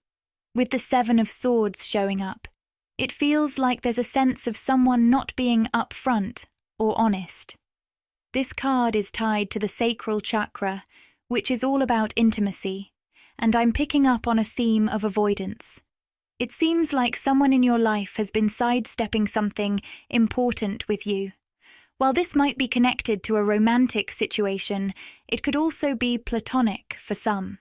With the 7 of Swords showing up, it feels like there's a sense of someone not being upfront or honest. This card is tied to the sacral chakra, which is all about intimacy, and I'm picking up on a theme of avoidance. It seems like someone in your life has been sidestepping something important with you. While this might be connected to a romantic situation, it could also be platonic for some.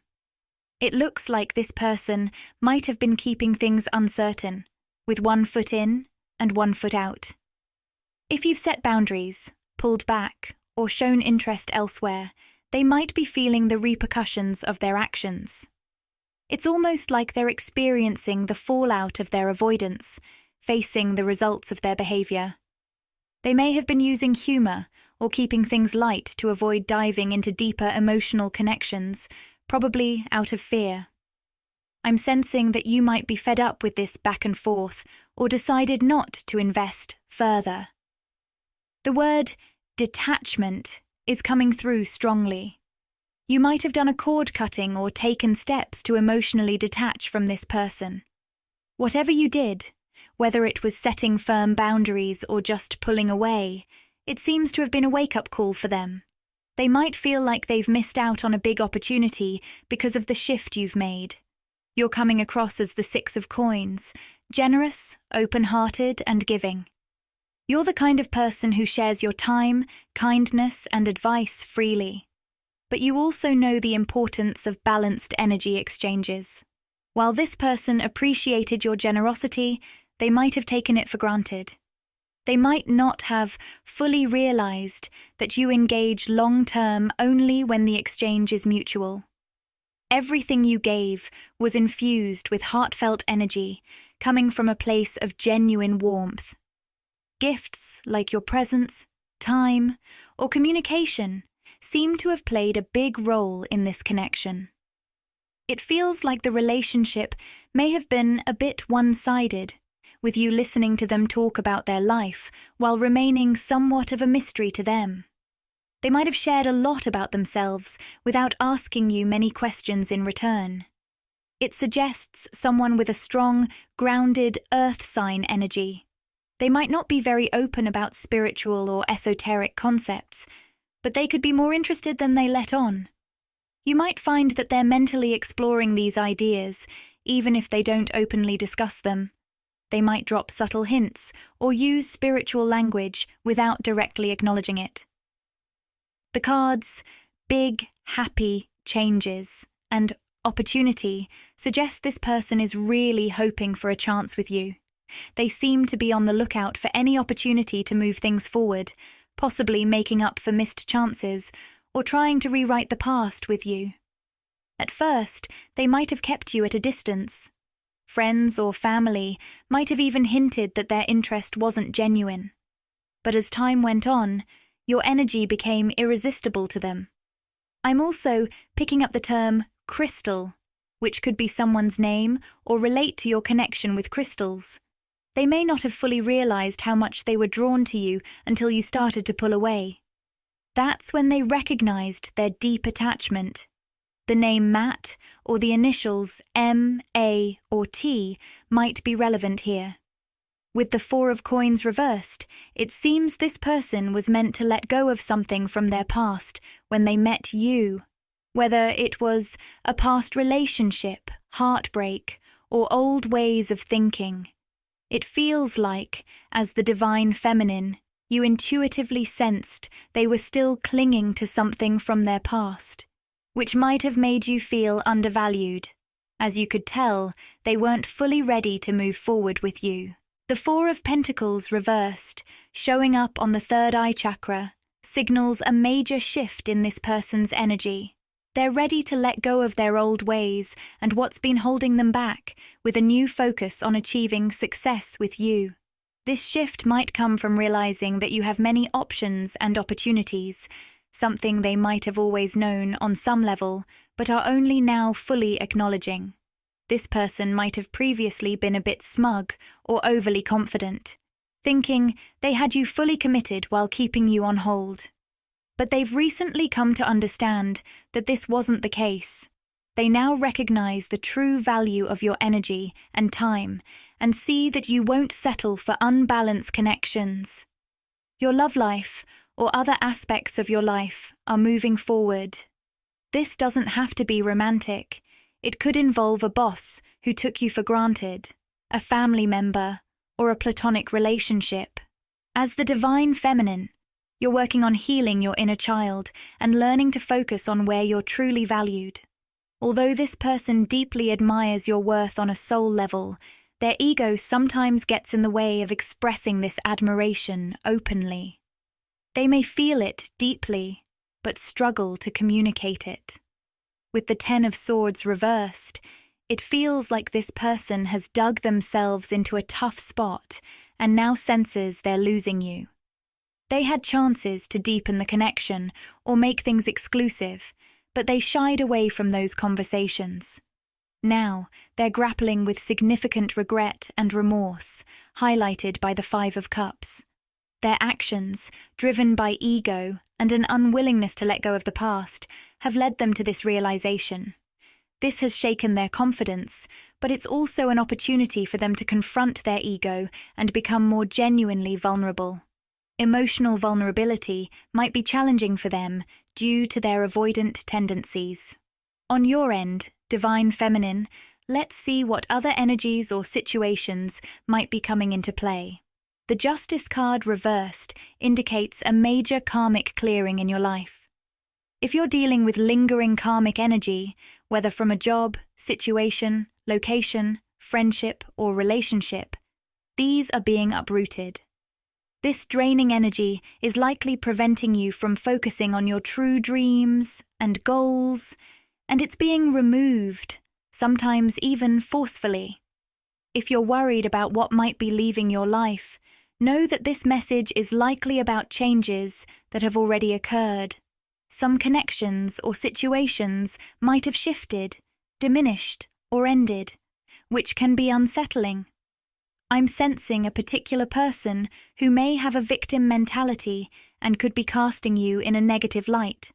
It looks like this person might have been keeping things uncertain, with 1 foot in and 1 foot out. If you've set boundaries, pulled back, or shown interest elsewhere, they might be feeling the repercussions of their actions. It's almost like they're experiencing the fallout of their avoidance, facing the results of their behavior. They may have been using humor or keeping things light to avoid diving into deeper emotional connections, probably out of fear. I'm sensing that you might be fed up with this back and forth or decided not to invest further. The word detachment is coming through strongly. You might have done a cord cutting or taken steps to emotionally detach from this person. Whatever you did, whether it was setting firm boundaries or just pulling away, it seems to have been a wake-up call for them. They might feel like they've missed out on a big opportunity because of the shift you've made. You're coming across as the 6 of Coins, generous, open-hearted, and giving. You're the kind of person who shares your time, kindness, and advice freely. But you also know the importance of balanced energy exchanges. While this person appreciated your generosity, they might have taken it for granted. They might not have fully realized that you engage long-term only when the exchange is mutual. Everything you gave was infused with heartfelt energy, coming from a place of genuine warmth. Gifts like your presence, time, or communication seem to have played a big role in this connection. It feels like the relationship may have been a bit one-sided, with you listening to them talk about their life while remaining somewhat of a mystery to them. They might have shared a lot about themselves without asking you many questions in return. It suggests someone with a strong, grounded earth sign energy. They might not be very open about spiritual or esoteric concepts, but they could be more interested than they let on. You might find that they're mentally exploring these ideas, even if they don't openly discuss them. They might drop subtle hints or use spiritual language without directly acknowledging it. The cards, big, happy, changes, and opportunity suggest this person is really hoping for a chance with you. They seem to be on the lookout for any opportunity to move things forward, possibly making up for missed chances or trying to rewrite the past with you. At first, they might have kept you at a distance. Friends or family might have even hinted that their interest wasn't genuine. But as time went on, your energy became irresistible to them. I'm also picking up the term crystal, which could be someone's name or relate to your connection with crystals. They may not have fully realized how much they were drawn to you until you started to pull away. That's when they recognized their deep attachment. The name Matt or the initials M, A, or T might be relevant here. With the Four of Coins reversed, it seems this person was meant to let go of something from their past when they met you. Whether it was a past relationship, heartbreak, or old ways of thinking. It feels like, as the divine feminine, you intuitively sensed they were still clinging to something from their past, which might have made you feel undervalued. As you could tell, they weren't fully ready to move forward with you. The Four of Pentacles reversed, showing up on the third eye chakra, signals a major shift in this person's energy. They're ready to let go of their old ways and what's been holding them back, with a new focus on achieving success with you. This shift might come from realizing that you have many options and opportunities, something they might have always known on some level, but are only now fully acknowledging. This person might have previously been a bit smug or overly confident, thinking they had you fully committed while keeping you on hold. But they've recently come to understand that this wasn't the case. They now recognize the true value of your energy and time and see that you won't settle for unbalanced connections. Your love life or other aspects of your life are moving forward. This doesn't have to be romantic. It could involve a boss who took you for granted, a family member, or a platonic relationship. As the divine feminine, you're working on healing your inner child and learning to focus on where you're truly valued. Although this person deeply admires your worth on a soul level, their ego sometimes gets in the way of expressing this admiration openly. They may feel it deeply, but struggle to communicate it. With the Ten of Swords reversed, it feels like this person has dug themselves into a tough spot and now senses they're losing you. They had chances to deepen the connection or make things exclusive, but they shied away from those conversations. Now, they're grappling with significant regret and remorse, highlighted by the Five of Cups. Their actions, driven by ego and an unwillingness to let go of the past, have led them to this realization. This has shaken their confidence, but it's also an opportunity for them to confront their ego and become more genuinely vulnerable. Emotional vulnerability might be challenging for them due to their avoidant tendencies. On your end, divine feminine, let's see what other energies or situations might be coming into play. The Justice card reversed indicates a major karmic clearing in your life. If you're dealing with lingering karmic energy, whether from a job, situation, location, friendship, or relationship, these are being uprooted. This draining energy is likely preventing you from focusing on your true dreams and goals, and it's being removed, sometimes even forcefully. If you're worried about what might be leaving your life, know that this message is likely about changes that have already occurred. Some connections or situations might have shifted, diminished, or ended, which can be unsettling. I'm sensing a particular person who may have a victim mentality and could be casting you in a negative light.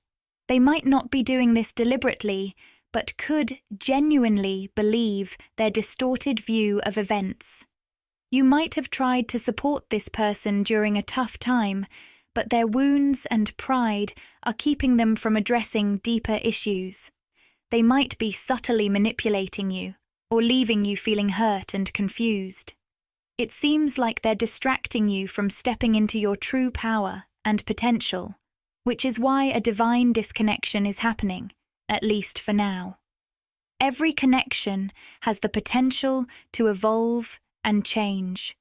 They might not be doing this deliberately, but could genuinely believe their distorted view of events. You might have tried to support this person during a tough time, but their wounds and pride are keeping them from addressing deeper issues. They might be subtly manipulating you or leaving you feeling hurt and confused. It seems like they're distracting you from stepping into your true power and potential, which is why a divine disconnection is happening, at least for now. Every connection has the potential to evolve and change,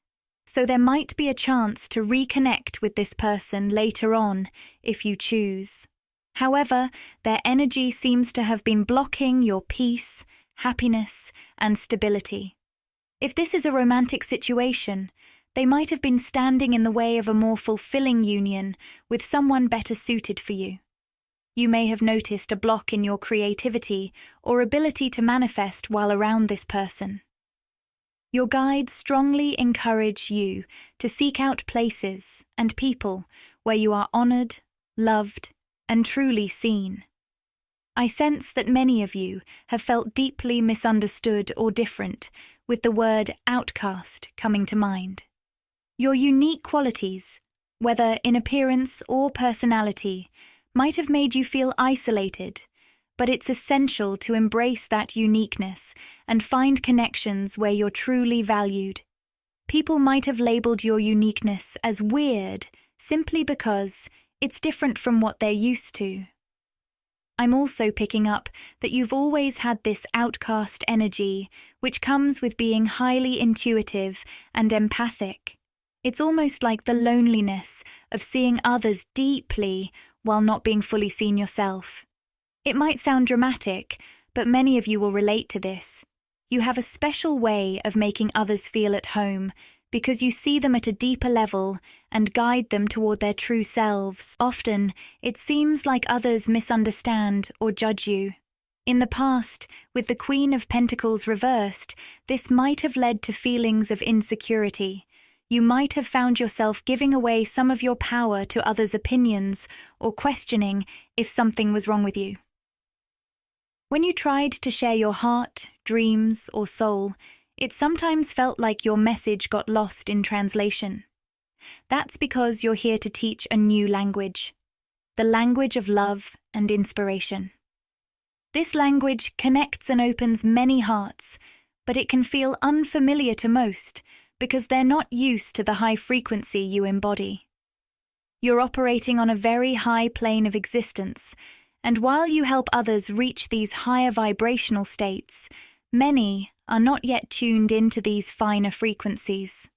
so there might be a chance to reconnect with this person later on if you choose. However, their energy seems to have been blocking your peace, happiness, and stability. If this is a romantic situation, they might have been standing in the way of a more fulfilling union with someone better suited for you. You may have noticed a block in your creativity or ability to manifest while around this person. Your guides strongly encourage you to seek out places and people where you are honored, loved, and truly seen. I sense that many of you have felt deeply misunderstood or different, with the word outcast coming to mind. Your unique qualities, whether in appearance or personality, might have made you feel isolated, but it's essential to embrace that uniqueness and find connections where you're truly valued. People might have labeled your uniqueness as weird simply because it's different from what they're used to. I'm also picking up that you've always had this outcast energy, which comes with being highly intuitive and empathic. It's almost like the loneliness of seeing others deeply while not being fully seen yourself. It might sound dramatic, but many of you will relate to this. You have a special way of making others feel at home because you see them at a deeper level and guide them toward their true selves. Often, it seems like others misunderstand or judge you. In the past, with the Queen of Pentacles reversed, this might have led to feelings of insecurity. You might have found yourself giving away some of your power to others' opinions or questioning if something was wrong with you. When you tried to share your heart, dreams, or soul, it sometimes felt like your message got lost in translation. That's because you're here to teach a new language, the language of love and inspiration. This language connects and opens many hearts, but it can feel unfamiliar to most because they're not used to the high frequency you embody. You're operating on a very high plane of existence, and while you help others reach these higher vibrational states, many are not yet tuned into these finer frequencies.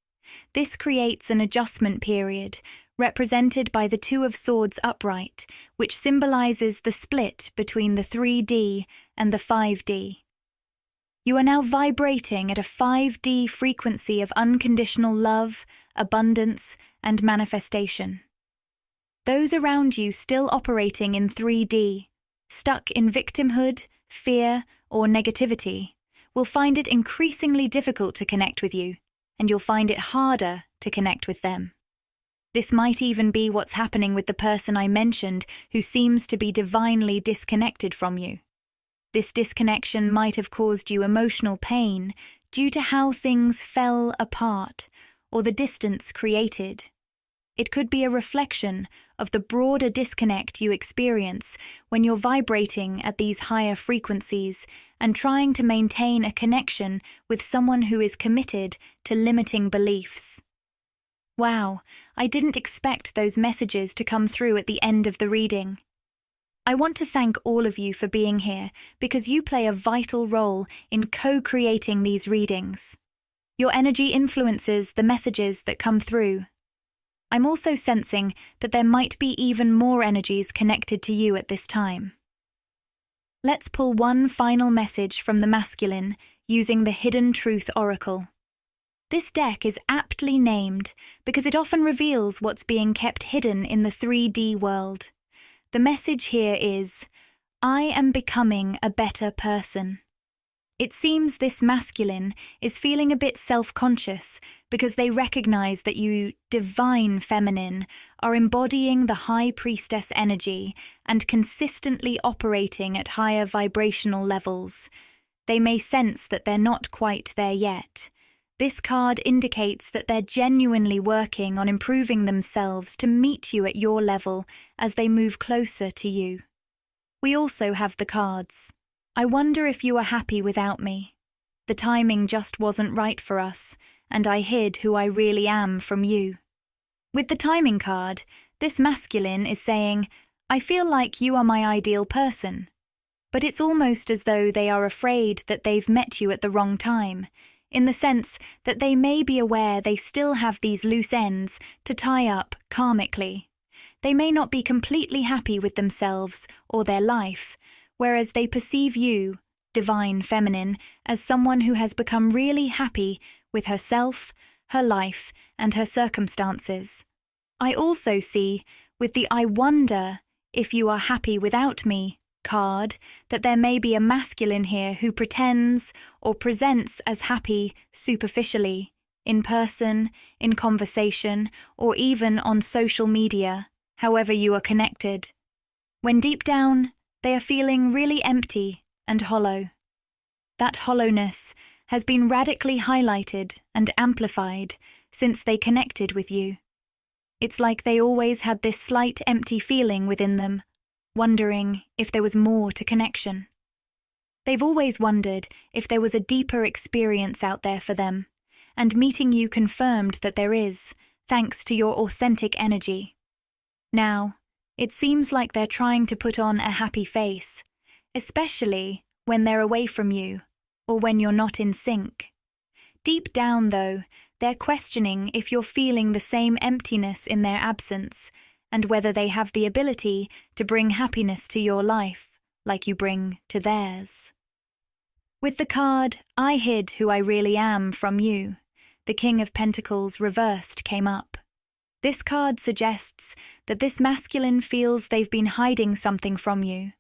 This creates an adjustment period, represented by the Two of Swords upright, which symbolizes the split between the 3D and the 5D. You are now vibrating at a 5D frequency of unconditional love, abundance, and manifestation. Those around you still operating in 3D, stuck in victimhood, fear, or negativity, will find it increasingly difficult to connect with you, and you'll find it harder to connect with them. This might even be what's happening with the person I mentioned who seems to be divinely disconnected from you. This disconnection might have caused you emotional pain due to how things fell apart or the distance created. It could be a reflection of the broader disconnect you experience when you're vibrating at these higher frequencies and trying to maintain a connection with someone who is committed to limiting beliefs. Wow, I didn't expect those messages to come through at the end of the reading. I want to thank all of you for being here because you play a vital role in co-creating these readings. Your energy influences the messages that come through. I'm also sensing that there might be even more energies connected to you at this time. Let's pull one final message from the masculine using the Hidden Truth Oracle. This deck is aptly named because it often reveals what's being kept hidden in the 3D world. The message here is, I am becoming a better person. It seems this masculine is feeling a bit self-conscious because they recognize that you, divine feminine, are embodying the high priestess energy and consistently operating at higher vibrational levels. They may sense that they're not quite there yet. This card indicates that they're genuinely working on improving themselves to meet you at your level as they move closer to you. We also have the cards. I wonder if you are happy without me. The timing just wasn't right for us, and I hid who I really am from you. With the timing card, this masculine is saying, I feel like you are my ideal person. But it's almost as though they are afraid that they've met you at the wrong time, in the sense that they may be aware they still have these loose ends to tie up karmically. They may not be completely happy with themselves or their life, whereas they perceive you, divine feminine, as someone who has become really happy with herself, her life, and her circumstances. I also see, with the I wonder if you are happy without me card, that there may be a masculine here who pretends or presents as happy superficially, in person, in conversation, or even on social media. however you are connected, when deep down they are feeling really empty and hollow. That hollowness has been radically highlighted and amplified since they connected with you. It's like they always had this slight empty feeling within them, wondering if there was more to connection. They've always wondered if there was a deeper experience out there for them, and meeting you confirmed that there is, thanks to your authentic energy. Now, it seems like they're trying to put on a happy face, especially when they're away from you, or when you're not in sync. Deep down, though, they're questioning if you're feeling the same emptiness in their absence, and whether they have the ability to bring happiness to your life, like you bring to theirs. With the card, I hid who I really am from you, the King of Pentacles reversed came up. This card suggests that this masculine feels they've been hiding something from you.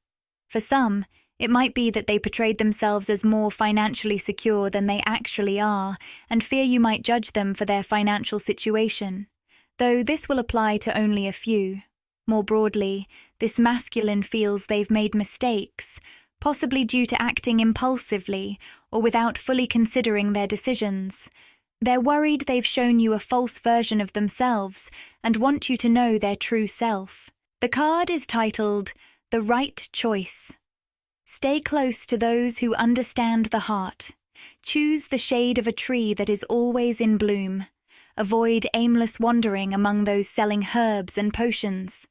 For some, it might be that they portrayed themselves as more financially secure than they actually are, and fear you might judge them for their financial situation, though this will apply to only a few. More broadly, this masculine feels they've made mistakes, possibly due to acting impulsively or without fully considering their decisions. They're worried they've shown you a false version of themselves and want you to know their true self. The card is titled, The Right Choice. Stay close to those who understand the heart. Choose the shade of a tree that is always in bloom. Avoid aimless wandering among those selling herbs and potions.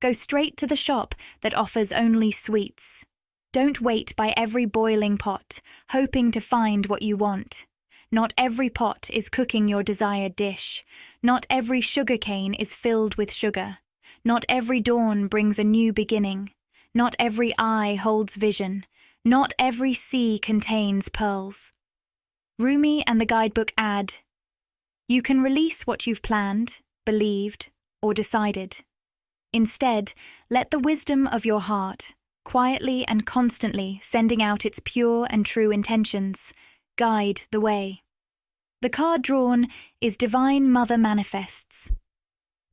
Go straight to the shop that offers only sweets. Don't wait by every boiling pot, hoping to find what you want. Not every pot is cooking your desired dish. Not every sugar cane is filled with sugar. Not every dawn brings a new beginning. Not every eye holds vision. Not every sea contains pearls. Rumi and the guidebook add, you can release what you've planned, believed, or decided. Instead, let the wisdom of your heart, quietly and constantly sending out its pure and true intentions, guide the way. The card drawn is Divine Mother Manifests.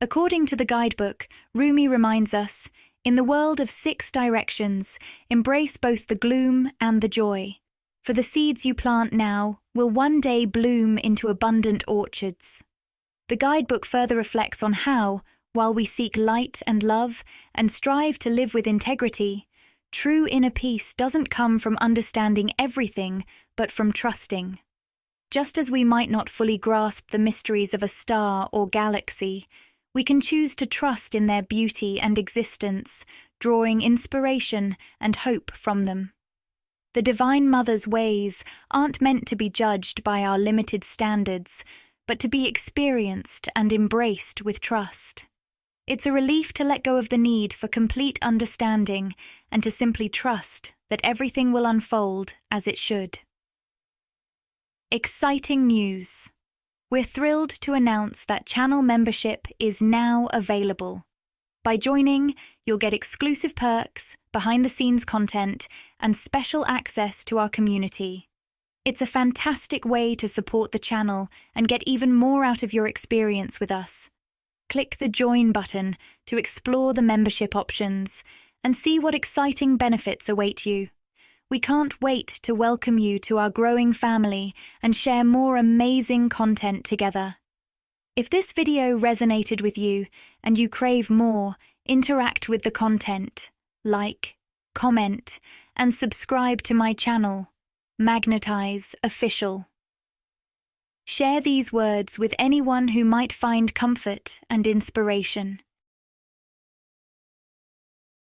According to the guidebook, Rumi reminds us, in the world of 6 directions, embrace both the gloom and the joy, for the seeds you plant now will one day bloom into abundant orchards. The guidebook further reflects on how, while we seek light and love and strive to live with integrity, true inner peace doesn't come from understanding everything, but from trusting. Just as we might not fully grasp the mysteries of a star or galaxy, we can choose to trust in their beauty and existence, drawing inspiration and hope from them. The Divine Mother's ways aren't meant to be judged by our limited standards, but to be experienced and embraced with trust. It's a relief to let go of the need for complete understanding and to simply trust that everything will unfold as it should. Exciting news! We're thrilled to announce that channel membership is now available. By joining, you'll get exclusive perks, behind-the-scenes content, and special access to our community. It's a fantastic way to support the channel and get even more out of your experience with us. Click the Join button to explore the membership options and see what exciting benefits await you. We can't wait to welcome you to our growing family and share more amazing content together. If this video resonated with you and you crave more, interact with the content, like, comment, and subscribe to my channel, Magnetize Official. Share these words with anyone who might find comfort and inspiration.